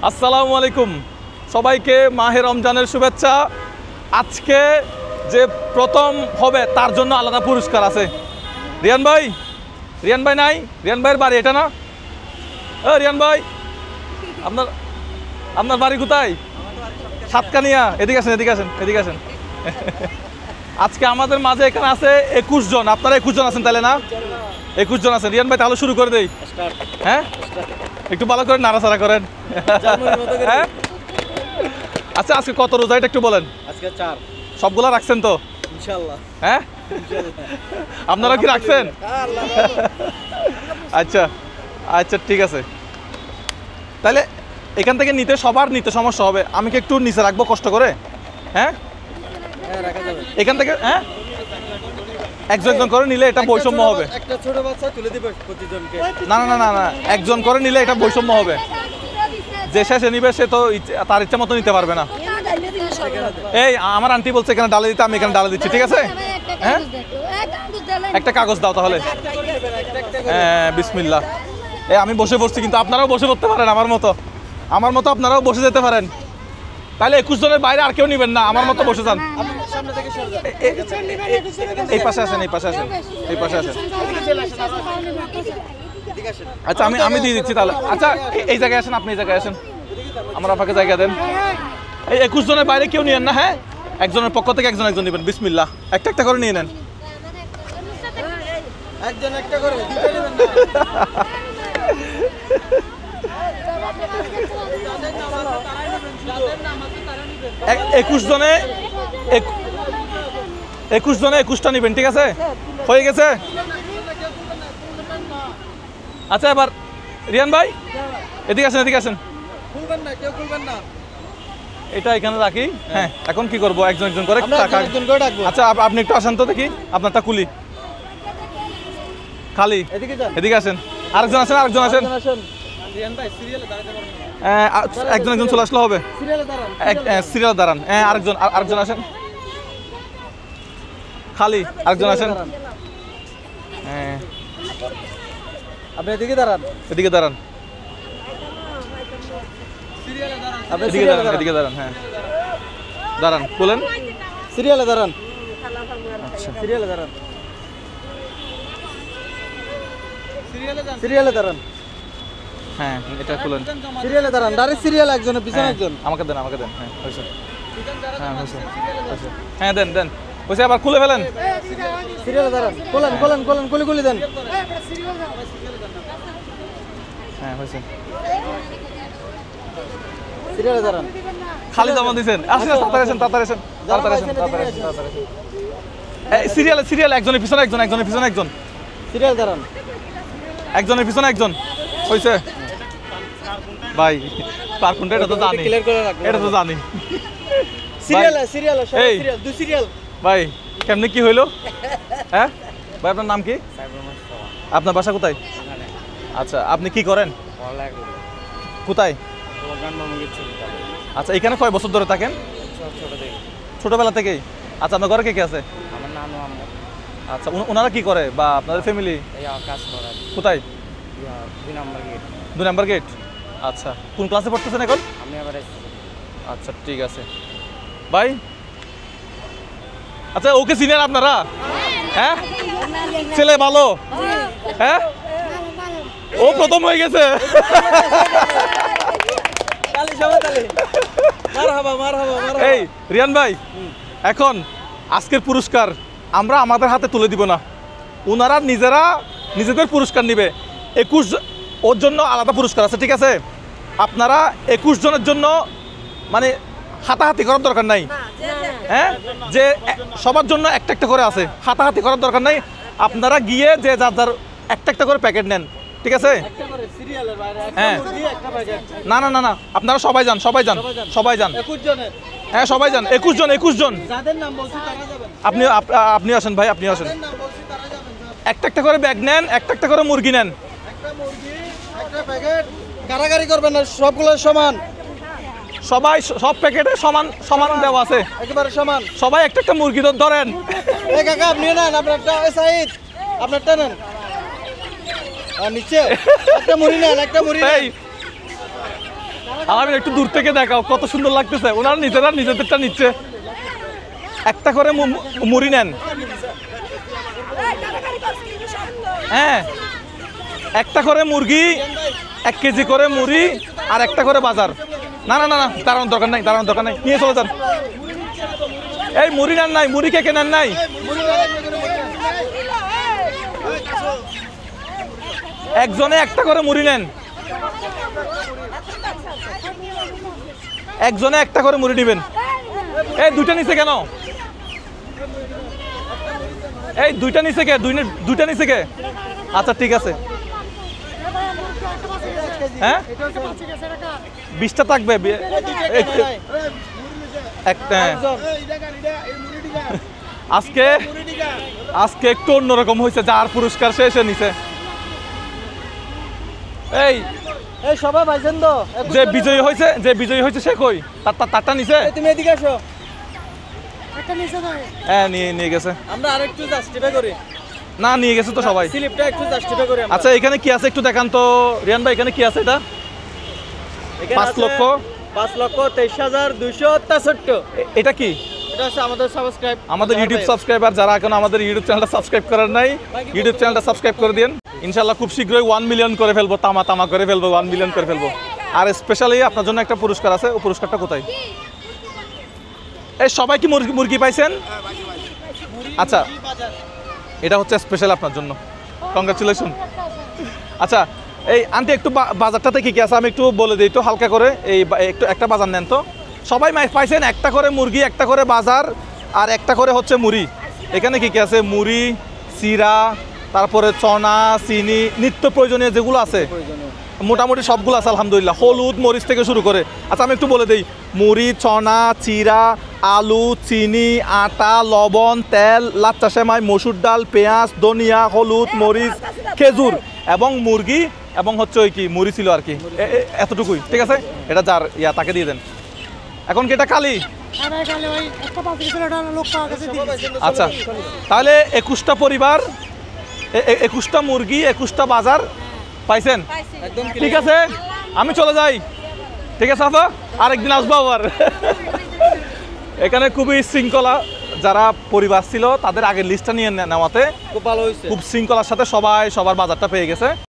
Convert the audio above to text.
আসসালামু আলাইকুম সবাইকে মাহে রমজানের শুভেচ্ছা। আজকে যে প্রথম হবে তার জন্য আলাদা পুরস্কার আছে। রিয়ান ভাই নাই? রিয়ান ভাইয়ের বাড়ি এটা না? রিয়ান ভাই আপনার বাড়ি কোথায়? সাতকানিয়া। এদিকে আসেন। আজকে আমাদের মাঝে এখানে আছে 21 জন। আপনারা 21 জন আছেন তাহলে না? 21 জন আছেন। রিয়ান ভাই তাহলে শুরু করে দেই। হ্যাঁ, একটু ভালো করে নাড়াচাড়া করেন। হ্যাঁ, আচ্ছা আজকে কত রোজা এটা একটু বলেন। আজকে 4। সবগুলা রাখছেন তো ইনশাআল্লাহ? হ্যাঁ, আপনারা কি রাখছেন? আচ্ছা ঠিক আছে। তাহলে এখান থেকে সবার নিতে সমস্যা হবে। আমি কি একটু নিচে রাখবো কষ্ট করে? হ্যাঁ রাখা যাবে এখান থেকে। হ্যাঁ, একজন করে নিলে এটা বৈষম্য হবে। একটা ছোট বাচ্চা তুলে দিবে প্রতিজনকে। না, একজন করে নিলে এটা বৈষম্য হবে। যে শেষে নিবে সে তো তার ইচ্ছা মতো নিতে পারবে না। এই আমার আন্টি বলছে এখানে ডালে দিতে, আমি এখানে ডালে দিচ্ছি। ঠিক আছে, হ্যাঁ একটা কাগজ দাও তাহলে। হ্যাঁ, বিসমিল্লাহ। আমি বসে পড়ছি, কিন্তু আপনারাও বসে পড়তে পারেন আমার মতো আপনারাও বসে যেতে পারেন। তাহলে 21 জনের বাইরে আর কেউ নিবেন না, আমার মতো বসে যান। এই পাশে আসেন। আচ্ছা আমি দিয়ে দিচ্ছি তাহলে। আচ্ছা এই জায়গায় আসেন, আপনি এই জায়গায় আসেন, আমার আপনাকে জায়গা দেন। এই 21 জনের বাইরে কেউ নিয়েন না। হ্যাঁ, একজনের পক্ষ থেকে একজন নেবেন। বিসমিল্লাহ। একটা করে নিয়ে নেন। একজন একটা করে দুটো নেবেন না। 21 জনে 21টা নেবেন। ঠিক আছে, হয়ে গেছে। আচ্ছা এবার রিয়ান ভাই এদিকে আসেন। খুলবেন না, কেউ খুলবেন না। এটা এখানে রাখি। হ্যাঁ, এখন কি করবো? একজন করে একজন করে ডাকবো। আচ্ছা আপনি একটু আসেন তো দেখি, আপনারটা কুলি খালি। এদিকে আসেন। আরেকজন আসেন। রিয়ান ভাই সিরিয়ালে দাঁড়াতে পারবেন না। একজন চলে আসলে হবে। সিরিয়ালে দাঁড়ান। আরেকজন আসেন খালি। আরেকজন আসেন। হ্যাঁ, আপনি এদিকে দাঁড়ান। এদিকে দাঁড়ান। এদিকে দাঁড়ান। হ্যাঁ, দাঁড়ান, বলেন। সিরিয়ালে দাঁড়ান। আচ্ছা, সিরিয়ালে দাঁড়ান। হ্যাঁ, এটা খুলেন। সিরিয়ালে দাঁড়ান। ডাইরেক্ট সিরিয়াল, একজনের পিছনে একজন। আমাকে দেন। হ্যাঁ, হয়েছে। হ্যাঁ, দেন হয়েছে। আবার খুলে ফেলেন। সিরিয়ালে দাঁড়ান। কোলেন কুলি দেন। হ্যাঁ, হয়েছে। সিরিয়ালে দাঁড়ান। খালি জমা দিয়েছেন। আসেন, তাড়াতাড়ি আসেন। সিরিয়াল একজনের পিছনে একজন। সিরিয়াল দাঁড়ান। একজনের পিছনে একজন। হয়েছে ভাই, পার কোনটা এটা তো জানি। সিরিয়াল দুই সিরিয়াল। ভাই কেমনে কি হইলো? হ্যাঁ ভাই, আপনার নাম কি? আপনার বাসা কোথায়? আচ্ছা, আপনি কি করেন? কোথায়? আচ্ছা, এখানে কয় বছর ধরে থাকেন? ছোটবেলা থেকেই। আচ্ছা, আপনার ঘরে কে আছে? আমার নানু আম্মু। আচ্ছা, ওনারা কি করে বা আপনাদের ফ্যামিলি কাজ করে। কোথায়? 2 নম্বর গেট। 2 নম্বর গেট। আচ্ছা, কোন ক্লাসে পড়তেছেন এখন? আমি আবার আচ্ছা, ঠিক আছে ভাই। আচ্ছা, ওকে চিনেন আপনারা? হ্যাঁ, ছেলে ভালো। হ্যাঁ, ও প্রথম হয়ে গেছে। এই রিয়ান ভাই, এখন আজকের পুরস্কার আমরা আমাদের হাতে তুলে দিব না, ওনারা নিজেদের পুরস্কার নিবে। 21 ওর জন্য আলাদা পুরস্কার আছে। ঠিক আছে, আপনারা 21 জনের জন্য মানে হাতাহাতি করার দরকার নাই। হ্যাঁ, যে সবার জন্য একটা করে আছে, হাতাহাতি করার দরকার নাই। আপনারা গিয়ে যে যার একটা করে প্যাকেট নেন। ঠিক আছে? হ্যাঁ, না, আপনারা সবাই যান। হ্যাঁ, সবাই যান। 21 জন। আপনি আসেন ভাই, আপনি আসেন। একটা করে ব্যাগ নেন, একটা করে মুরগি নেন। কারাগারি করবেন না, সবগুলো সমান। সব প্যাকেটে সমান দেওয়া আছে, একেবারে সমান। সবাই একটা মুরগি ধরেন। কাকা আপনি নেন, আপনারটা। সাইদ আপনারটা নেন। নিচে একটা মুড়ি নেন। আমি একটু দূর থেকে দেখাও কত সুন্দর লাগতেছে, ওনারা নিজেরা নিজেদেরটা নিচ্ছে। একটা করে মুড়ি নেন, হ্যাঁ একটা করে মুরগি, 1 কেজি করে মুড়ি আর একটা করে বাজার। না না না না, দাঁড়ানোর দরকার নাই, দাঁড়ানোর দরকার নাই, নিয়ে চলে যান। এই মুড়ি নেন নাই, মুড়ি কে নেন নাই? একজনে একটা করে মুড়ি নেন, একজনে একটা করে মুড়ি দিবেন। এই দুইটা নিচে কেন? এই দুইটা নিচে কে? দুইটা নিচে কে? আচ্ছা ঠিক আছে, হ্যাঁ 20টা থাকবে একটা। আজকে আজকে একটু অন্যরকম হয়েছে, যার পুরস্কার সে নিছে। এই এই সবাই পাইছেন তো? যে বিজয়ী হয়েছে সে কই? তারটা নিছে? তুমি এদিকে আসো। হ্যাঁ নিয়ে গেছে। আমরা আরেকটু জাস্টিফাই করি। না নিয়ে গেছে তো সবাই। স্লিপটা একটু জাস্টিফাই করি। আচ্ছা এখানে কি আছে একটু দেখান তো রিয়ান ভাই, এখানে কি আছে? এটা 5 লক্ষ 5,23,263। এটা কি? এটা হচ্ছে আমাদের সাবস্ক্রাইব, আমাদের ইউটিউব সাবস্ক্রাইবার যারা এখন আমাদের ইউটিউব চ্যানেলটা সাবস্ক্রাইব করার নাই, ইউটিউব চ্যানেলটা সাবস্ক্রাইব করে দিন। ইনশাআল্লাহ খুব শীঘ্রই 1 মিলিয়ন করে ফেলবো, তামা করে ফেলবো, 1 মিলিয়ন করে ফেলবো। আর স্পেশালি আপনার জন্য একটা পুরস্কার আছে, ও পুরস্কারটা কোথায়? এই সবাই কি মুরগি পাইছেন? আচ্ছা এটা হচ্ছে স্পেশাল আপনার জন্য, কংগ্রাচুলেশন। আচ্ছা এই আন্টি একটু বাজারটাতে কি কি আছে আমি একটু বলে দিই তো হালকা করে। এই একটু একটা বাজার নেন তো। সবাই পাইছেন একটা করে মুরগি, একটা করে বাজার আর একটা করে হচ্ছে মুড়ি। এখানে কি কি আছে? মুড়ি, চিরা, তারপরে চনা, চিনি, নিত্য প্রয়োজনীয় যেগুলো আছে মোটামুটি সবগুলো আছে আলহামদুলিল্লাহ, হলুদ মরিচ থেকে শুরু করে। আচ্ছা আমি একটু বলে দিই, মুড়ি, চনা, চিরা, আলু, চিনি, আটা, লবণ, তেল, লাচ্চা সেমাই, মসুর ডাল, পেঁয়াজ, ধনিয়া, হলুদ, মরিচ, খেজুর এবং মুরগি এবং হচ্ছে ওই কি মুড়ি ছিল আর কি, এতটুকুই। ঠিক আছে, এটা যার তাকে দিয়ে দেন। এখন কি এটা খালি? আচ্ছা তাহলে 21টা পরিবার, 21টা মুরগি, 21টা বাজার পাইছেন? ঠিক আছে আমি চলে যাই। ঠিক আছে আপা, আরেকদিন আসবো আবার। এখানে খুবই শৃঙ্খলা, যারা পরিবার ছিল তাদের আগের লিস্টটা নিয়ে নেওয়াতে খুব ভালো হয়েছে, খুব শৃঙ্খলার সাথে সবাই সবার বাজারটা পেয়ে গেছে।